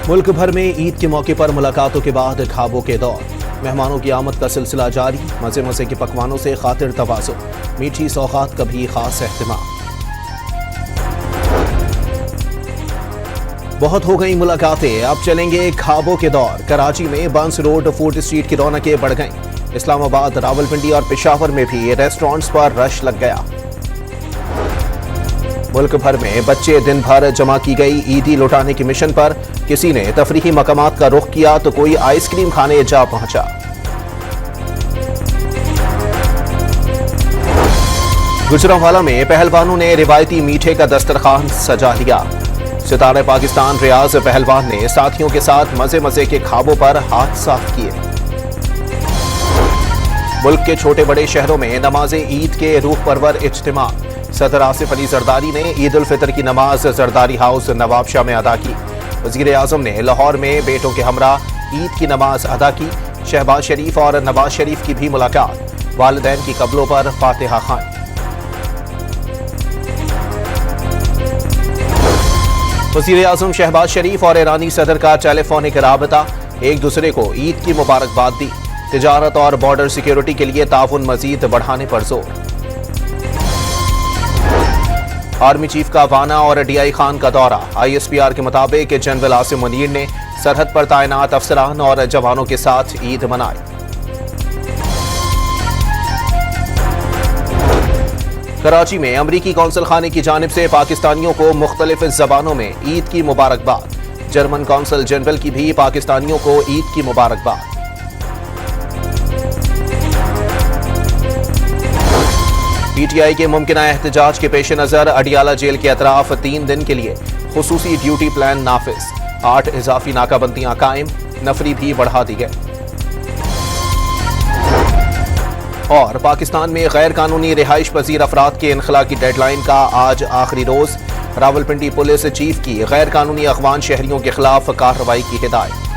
ملک بھر میں عید کے موقع پر ملاقاتوں کے بعد کھابوں کے دور، مہمانوں کی آمد کا سلسلہ جاری، مزے مزے کے پکوانوں سے خاطر تواضع، میٹھی سوغات کا بھی خاص اہتمام۔ بہت ہو گئی ملاقاتیں، اب چلیں گے کھابوں کے دور۔ کراچی میں بنس روڈ فوڈ اسٹریٹ کی رونقیں بڑھ گئیں۔ اسلام آباد، راولپنڈی اور پشاور میں بھی ریسٹورنٹس پر رش لگ گیا۔ ملک بھر میں بچے دن بھر جمع کی گئی عیدی لوٹانے کی مشن پر، کسی نے تفریحی مقامات کا رخ کیا تو کوئی آئس کریم کھانے جا پہنچا۔ گجرانوالہ میں پہلوانوں نے روایتی میٹھے کا دسترخوان سجا لیا۔ ستارہ پاکستان ریاض پہلوان نے ساتھیوں کے ساتھ مزے مزے کے کھابوں پر ہاتھ صاف کیے۔ ملک کے چھوٹے بڑے شہروں میں نماز عید کے روح پرور اجتماع۔ صدر آصف علی زرداری نے عید الفطر کی نماز زرداری ہاؤس نواب شاہ میں ادا کی۔ وزیر اعظم نے لاہور میں بیٹوں کے ہمراہ عید کی نماز ادا کی۔ شہباز شریف اور نواز شریف کی بھی ملاقات، والدین کی قبروں پر فاتحہ خوانی۔ وزیر اعظم شہباز شریف اور ایرانی صدر کا ٹیلی فونک رابطہ، ایک دوسرے کو عید کی مبارکباد دی۔ تجارت اور بارڈر سیکیورٹی کے لیے تعاون مزید بڑھانے پر زور۔ آرمی چیف کا وانا اور ڈی آئی خان کا دورہ۔ آئی ایس پی آر کے مطابق جنرل عاصم منیر نے سرحد پر تعینات افسران اور جوانوں کے ساتھ عید منائی۔ کراچی میں امریکی قونصل خانے کی جانب سے پاکستانیوں کو مختلف زبانوں میں عید کی مبارکباد۔ جرمن قونصل جنرل کی بھی پاکستانیوں کو عید کی مبارکباد۔ پی ٹی آئی کے ممکنہ احتجاج کے پیش نظر اڈیالہ جیل کے اطراف 3 دن کے لیے خصوصی ڈیوٹی پلان نافذ۔ 8 اضافی ناکہ بندیاں قائم، نفری بھی بڑھا دی گئی۔ اور پاکستان میں غیر قانونی رہائش پذیر افراد کے انخلاء کی ڈیڈ لائن کا آج آخری روز۔ راولپنڈی پولیس چیف کی غیر قانونی اخوان شہریوں کے خلاف کارروائی کی ہدایت۔